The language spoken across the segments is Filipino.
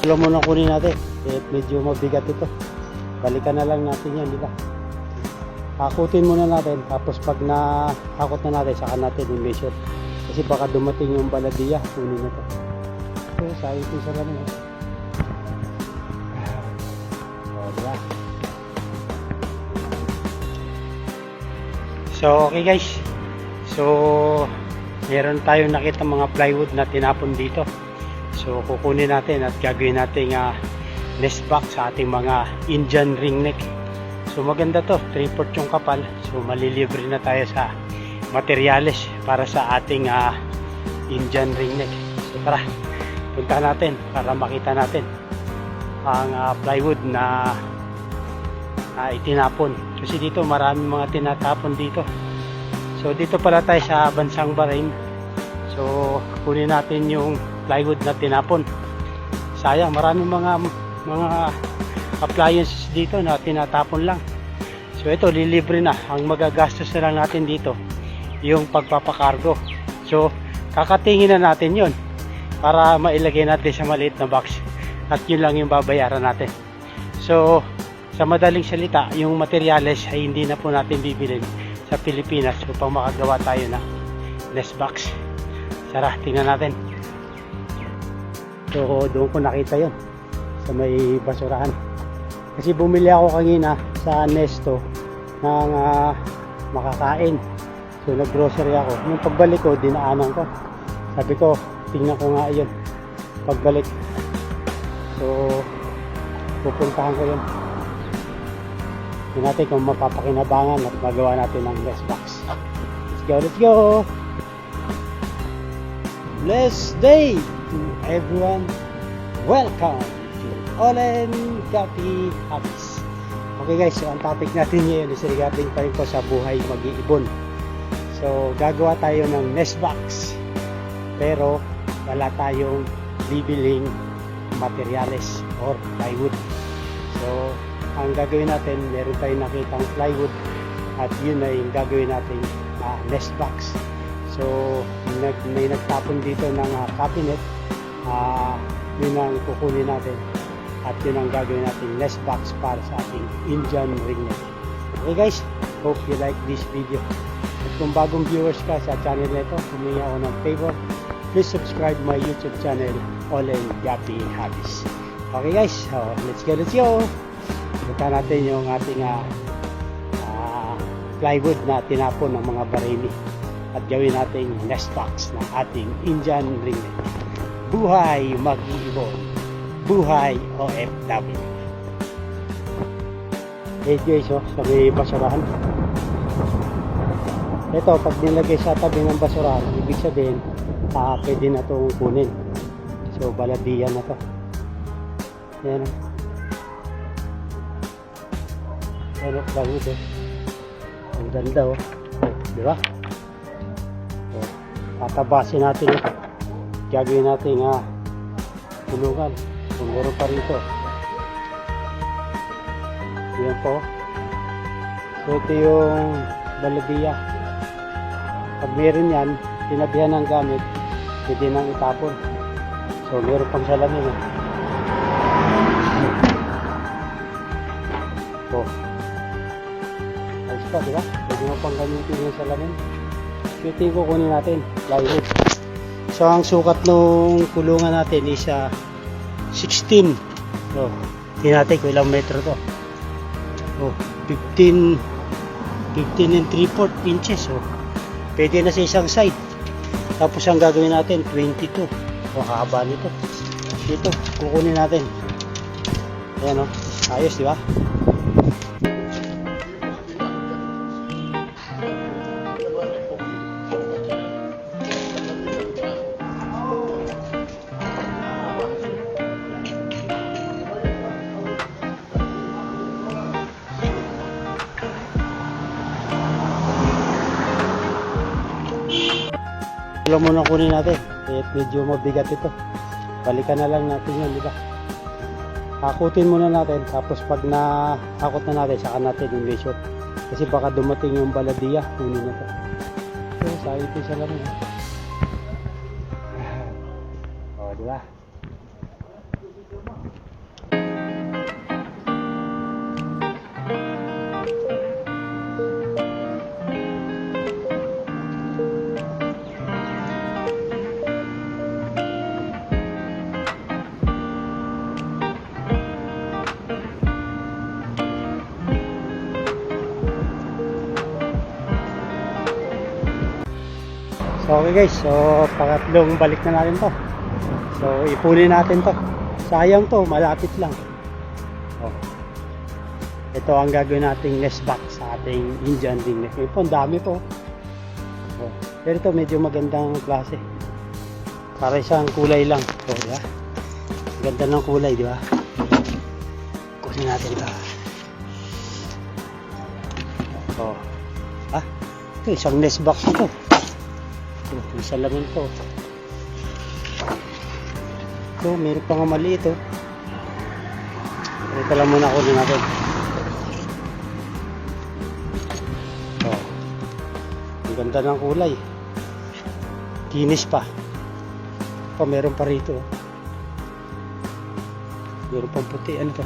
Alam mo na kunin natin. Medyo mabigat ito. Balikan na lang natin yan, di ba? Hakutin muna natin. Tapos pag nahakot na natin, saka natin i-measure. Kasi baka dumating yung baladiya. Kunin na to. So, sayang ito sa lamin. O, di ba? So, okay guys. So, meron tayong nakita mga plywood na tinapon dito. So, kukunin natin at gagawin natin nest box sa ating mga Indian ring neck. So, maganda to. 3/4 yung kapal. So, malilibre na tayo sa materyales para sa ating Indian ring neck. So, tara. Punta natin para makita natin ang plywood na itinapon. Kasi dito maraming mga tinatapon dito. So, dito pala tayo sa Bansang Bahrain. So, kunin natin yung plywood na tinapon. Sayang, maraming mga appliances dito na tinatapon lang. So, ito lilibre na. Ang magagastos na lang natin dito yung pagpapakargo. So, kakatingin na natin yon para mailagay natin sa maliit na box. At yun lang yung babayaran natin. So, sa madaling salita, yung materyales ay hindi na po natin bibilin sa Pilipinas upang makagawa tayo na nest box. Tara, tingnan natin. So, doon ko nakita yon sa may basurahan. Kasi bumili ako kanina sa Nesto ng makakain. So, nag-grocery ako. Yung pagbalik ko, dinaanan ko. Sabi ko, tingnan ko nga yun. Pagbalik. So, pupuntahan ko yun. Tingnan natin kung mapapakinabangan at magawa natin ng nest box. Let's go, let's go! Blessed day to everyone. Welcome to Olen Gapi Habits. Okay guys, so ang topic natin ngayon is regarding pa rin po sa buhay mag-iibon. So, gagawa tayo ng nest box. Pero, wala tayong bibiling materyales or plywood. So, ang gagawin natin, meron tayong nakitang plywood at yun ay yung gagawin natin nest box. So, may nagtapon dito ng cabinet, yun ang kukunin natin at yun ang gagawin natin nest box para sa ating Indian ring neck. Okay guys, hope you like this video. At kung bagong viewers ka sa channel na ito, humingi ako ng favor, please subscribe my YouTube channel, Olen Gapi Habits. Okay guys, so let's go! Punta natin yung ating plywood na tinapon ng mga barini at gawin nating nest box ng ating Indian ring neck. Buhay mag-iibon, buhay OFW. Hey guys, sa may basurahan. Ito, pag nilagay sa tabi ng basurahan, ibig sabihin pwede na itong kunin. So, baladiyan na to. Yan. Ano plywood ang ganda di ba? So, tatabasin natin ito. Gagawin natin tulungan kung meron pa rito. Yan po. So, ito yung baladiya. Pag meron yan, tinabihan ng gamit, pwede nang itapon. So, meron pang salamin so, ayos pa, diba? Pwede mo pang gamitin yung salamin. So, ito yung kukunin natin, plywood. So, ang sukat nung kulungan natin is 16. So, tingnan natin kung ilang metro to. Oh, 15 and 3/4 inches. So, pwede na sa isang side. Tapos ang gagawin natin 22. So, haba nito. Dito, kukunin natin. Ayan ayos, di ba? Alam mo na kunin natin. Medyo mabigat ito. Balikan na lang natin yun, di ba? Hakutin muna natin. Tapos pag nahakot na natin, saka natin i-measure. Kasi baka dumating yung baladiya. Kunin na ito. So, sayang ito sa lamin. O, di ba? So okay guys, so pangatlong balik na natin to. So ipunin natin to. Sayang to, malapit lang. Oh. Ito ang gagawin nating nest box sa ating Indian ringneck. Ito, ang dami po. Oh. Pero ito medyo magandang klase. Para isang kulay lang. Oh, di ba? Ganda ng kulay, di ba? Kunin natin ito. Oh. Ah, ito isang nest box ito. Oh, isa lang ito. Ito, meron pa nga maliit ito. Ito lang muna kunin natin. Oh. Ang ganda ng kulay. Kinis pa. Ito, meron pa rito. Meron pang puti. Ano ito?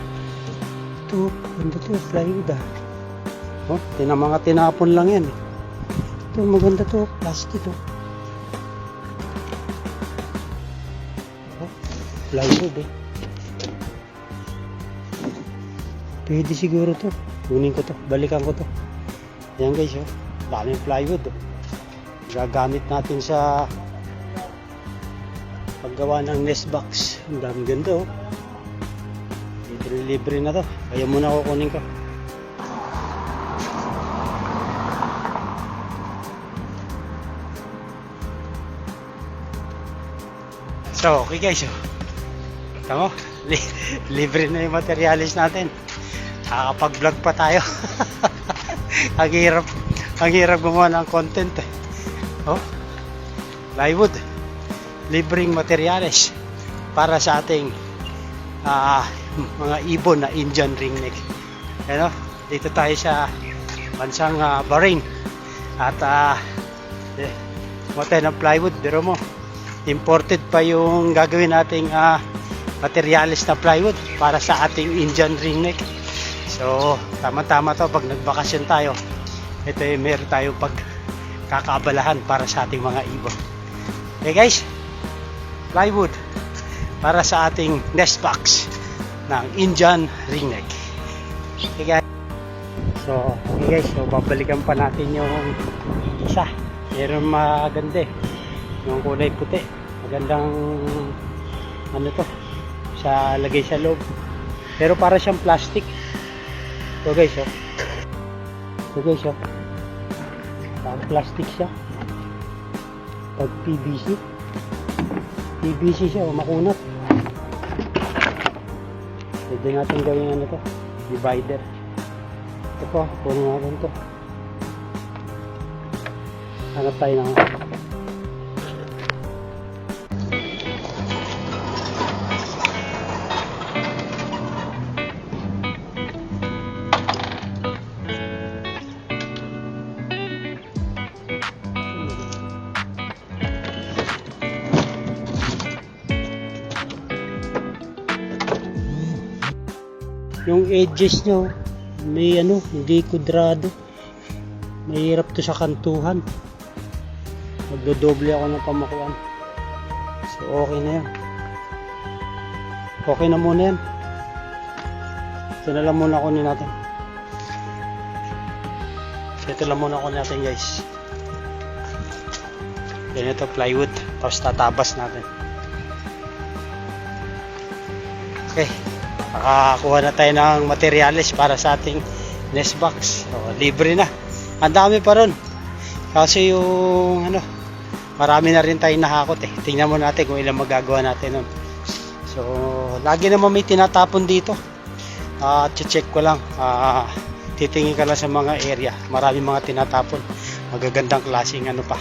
Ito, ganda ito. Plywood ah. Oh, mga tinapon lang yan. Ito, maganda ito. Plastic ito. Oh, plywood eh. Pwede siguro to. Kunin ko to. Balikan ko to. Ayan guys, oh. Daming plywood. Oh. Gagamit natin sa paggawa ng nest box. Ang daming ganda, oh. Libre na to. Kaya muna kukunin ko. So, okay guys, oh. Tama, libre na yung materialis natin. Nakakapag-vlog pa tayo. ang hirap gumawa ng content eh. Oh, plywood, libreng materialis para sa ating mga ibon na Indian ringneck. Ano? Dito tayo sa bansang Bahrain at motel ng plywood. Pero mo, imported pa yung gagawin nating materialis na plywood para sa ating Indian ringneck. So tama-tama to pag nagbakasyon tayo. Ito yung meron tayong pagkakaabalahan para sa ating mga ibon. Okay guys, plywood para sa ating nest box ng Indian ringneck. Okay guys, so babalikan pa natin yung isa. Meron maganda eh, yung kulay puti, magandang ano to, sa lagay sa loob, pero para siyang plastic. So guys, parang plastic siya. Pag PVC siya, makunat. Pwede natin gawin ano to, divider. Ito po, puno natin to. Hanap tayo ng yung edges nyo, may ano, hindi kudrado. Mahirap to sa kantuhan. Magdodoble ako ng pamakuan. So okay na yan. Okay na muna yan. Ito na lang muna kunin natin. Ito lang muna kunin natin guys. Yan ito, plywood. Tapos tatabas natin. Okay. Nakakuha na tayo ng materialis para sa ating nest box. So, libre na. Ang dami pa ron. Kasi yung ano, marami na rin tayong nahakot eh. Tingnan mo natin kung ilang magagawa natin nun. So, lagi naman may tinatapon dito. Check ko lang. Titingin ka lang sa mga area. Marami mga tinatapon. Magagandang klaseng ano pa.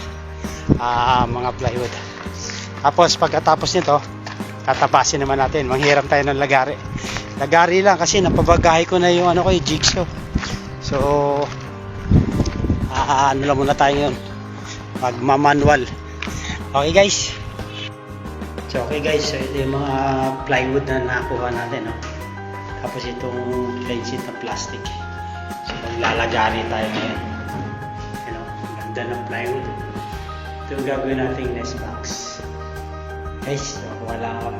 Mga plywood. Tapos pagkatapos nito, tatapasin naman natin. Manghiram tayo ng lagari. Lagari lang kasi napabagahe ko na yung ano ko, yung jigsaw. So ano lang muna tayo yun, magmamanual. Okay guys, so ito yung mga plywood na nakuha natin, no? Tapos itong plain sheet na plastic. So maglalagari tayo ngayon. Ganda ng plywood. Ito yung gagawin nating nest box. Guys, so wala ako.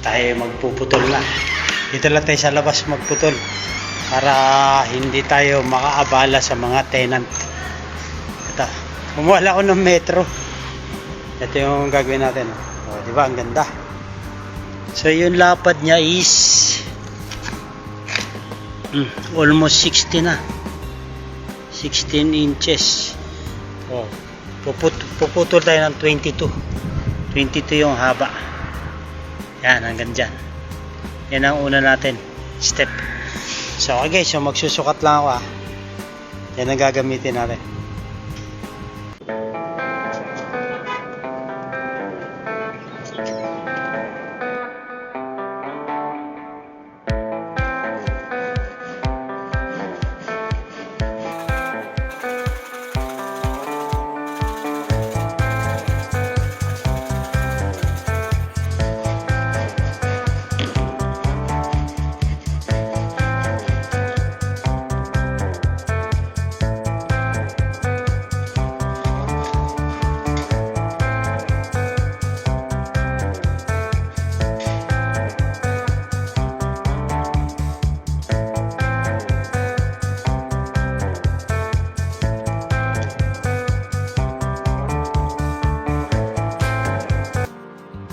tayo magpuputol na. Dito lang tayo sa labas magputol para hindi tayo makaabala sa mga tenant. Ito, kumuha ako ng metro. Ito yung gagawin natin. O, diba? Ang ganda. So, yung lapad niya is almost 60 na. 16 inches. O, puputol tayo ng 22. 22 yung haba. Yan, hanggang dyan. Yan ang una natin. Step. So, okay guys. So, magsusukat lang ako. Yan ang gagamitin natin.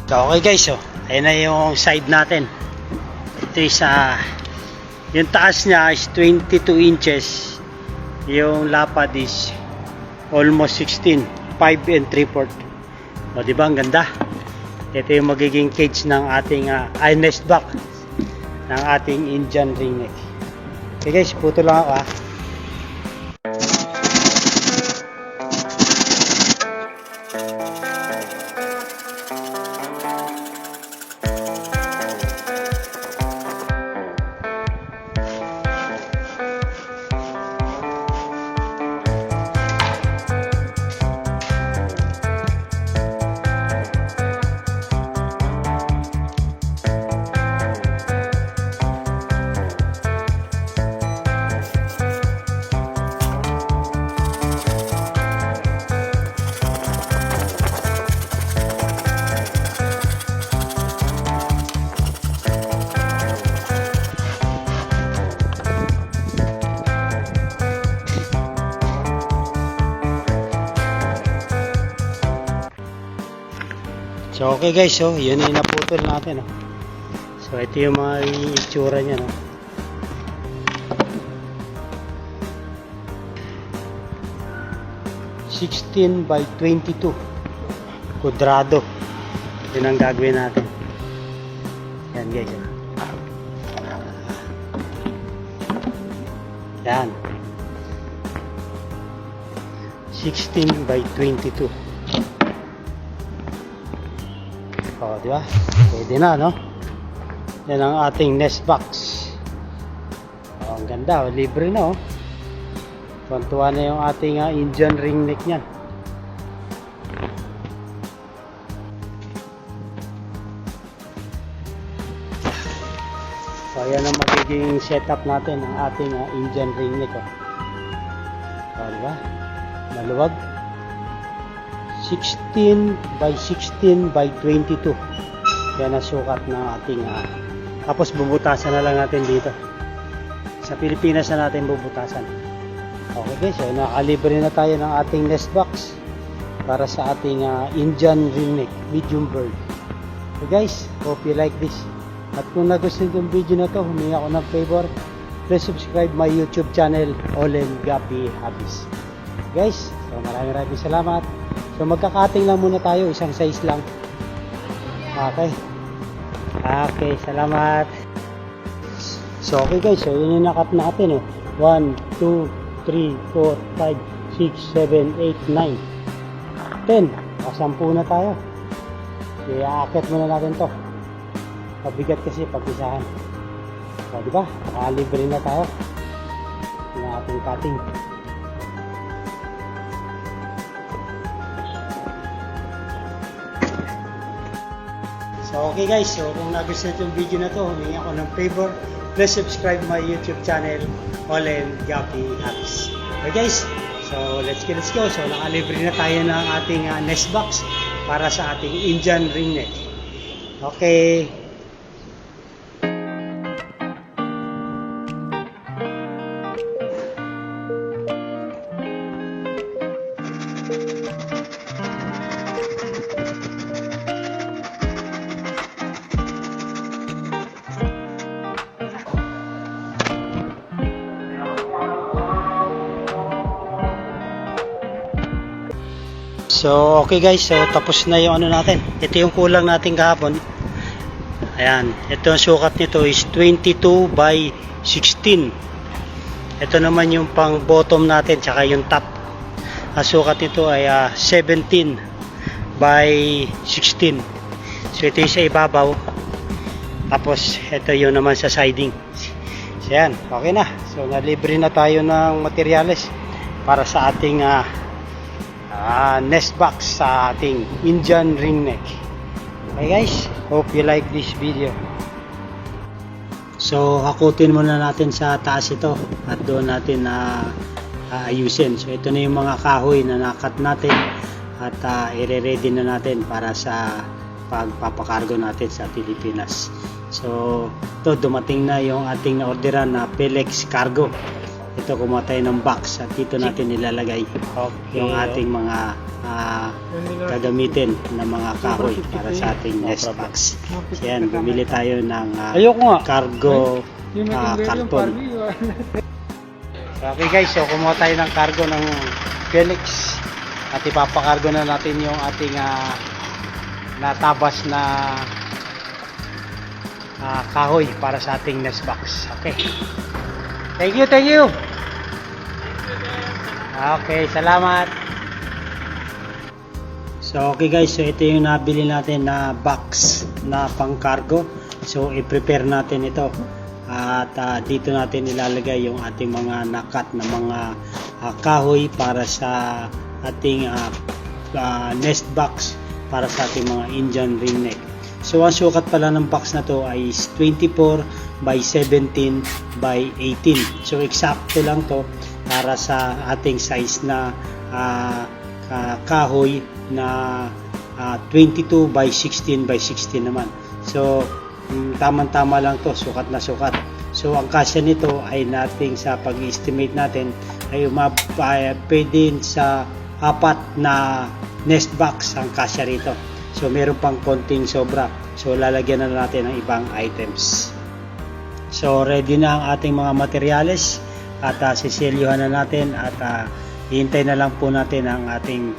So, okay guys, so, ayun na yung side natin. Ito is, yung taas niya is 22 inches. Yung lapad is almost 16, 5 and 3/4. O, diba, ang ganda? Ito yung magiging cage ng ating, nest back ng ating Indian ringneck. Okay guys, puto lang ako So okay guys, so yun yung naputol natin. So ito yung mga itsura niya. 16 by 22 kudrado. Yun ang gagawin natin. Yan guys. Yan. 16 by 22. O, diba? Pwede na, no? Yan ang ating nest box. O, ang ganda. O, libre na, oh. Tuwan-tuwa na yung ating Indian ringneck niyan. So, yan ang magiging setup natin ng ating Indian ringneck, oh. O, diba? Maluwag. 16 by 16 by 22. Yan ang sukat ng ating tapos bubutasan na lang natin dito. Sa Pilipinas na natin bubutasan. Okay guys, so nakalibre na tayo ng ating nest box para sa ating Indian ringneck medium bird. Okay guys, hope you like this. At kung nagustuhan yung video na to, humingi ako ng favor, please subscribe my YouTube channel, Olen Gapi Habis. Guys, so maraming salamat. So magkakating lang muna tayo, isang size lang. Okay. Okay, salamat. So okay guys, so yun yung nakat natin 1, 2, 3, 4, 5, 6, 7, 8, 9, 10. Kasampu na tayo. I-aakit muna natin to. Pabigat kasi pag-isahan. So diba, nakalibre na tayo ng ating cutting. So okay guys, so kung nagustuhan itong video na to, humingi ako ng favor, please subscribe my YouTube channel, Olen Gapi Habis. Okay guys, so let's go. So nakalibre na tayo ng ating nest box para sa ating Indian ringneck. Okay, So, okay guys, so tapos na yung ano natin. Ito yung kulang natin kahapon. Ayan, ito ang sukat nito is 22 by 16. Ito naman yung pang bottom natin, tsaka yung top. Ang sukat nito ay 17 by 16. So, ito yung sa ibabaw. Tapos, ito yung naman sa siding. So, yan, okay na. So, nalibre na tayo ng materyales para sa ating nest box sa ating Indian ring neck. Okay guys, hope you like this video. So hakutin muna natin sa taas ito at doon natin ayusin. So ito na yung mga kahoy na nakat natin at i-ready na natin para sa pagpapakargo natin sa Pilipinas. So ito, dumating na yung ating na-orderan na Pelex Cargo. Ito, kumuha tayo ng box at dito natin nilalagay yung ating mga gagamitin na mga kahoy para sa ating nest box. So yan, bumili tayo ng cargo karton. Okay guys, so kumuha tayo ng cargo ng Pelex at ipapakargo na natin yung ating natabas na kahoy para sa ating nest box. Okay. Thank you. Okay, salamat. So, okay guys, so ito yung nabili natin na box na pang cargo. So, i-prepare natin ito. At dito natin ilalagay yung ating mga nakat na mga kahoy para sa ating nest box para sa ating mga Indian ring neck. So, ang sukat pala ng box na to ay 24 by 17 by 18. So, eksakto lang to para sa ating size na kahoy na 22 by 16 by 16 naman. So, tamang-tama lang to, sukat na sukat. So, ang kasya nito ay nating sa pag-estimate natin ay pwede sa 4 na nest box ang kasya rito. So, meron pang konting sobra. So, lalagyan na natin ng ibang items. So, ready na ang ating mga materyales at siselyuhan na natin at hihintay na lang po natin ang ating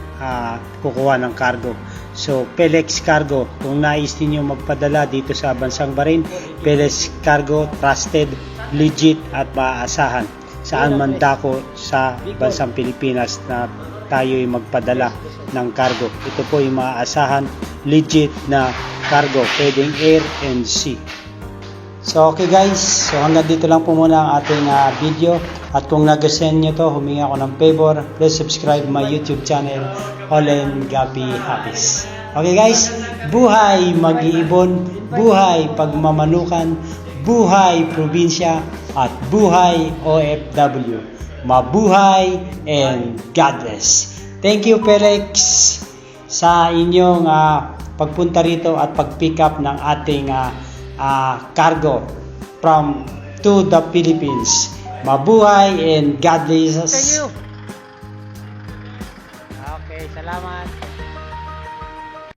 kukuha ng cargo. So, Pelex Cargo, kung nais niyo magpadala dito sa bansang Bahrain, Pelex Cargo, trusted, legit at maaasahan. Saan man dako sa bansang Pilipinas na tayo'y magpadala ng cargo. Ito po yung maaasahan, legit na cargo, pwedeng air and sea. So okay guys, so hanggang dito lang po muna ang ating video. At kung nagustuhan nyo to, humingi ako ng favor, please subscribe my YouTube channel, Olen Gapi Happis. Okay guys, buhay mag-iibon, buhay pagmamanukan, buhay probinsya, at buhay OFW. Mabuhay and God bless. Thank you Pelex sa inyong pagpunta rito at pag-pick up ng ating cargo to the Philippines. Mabuhay and God bless us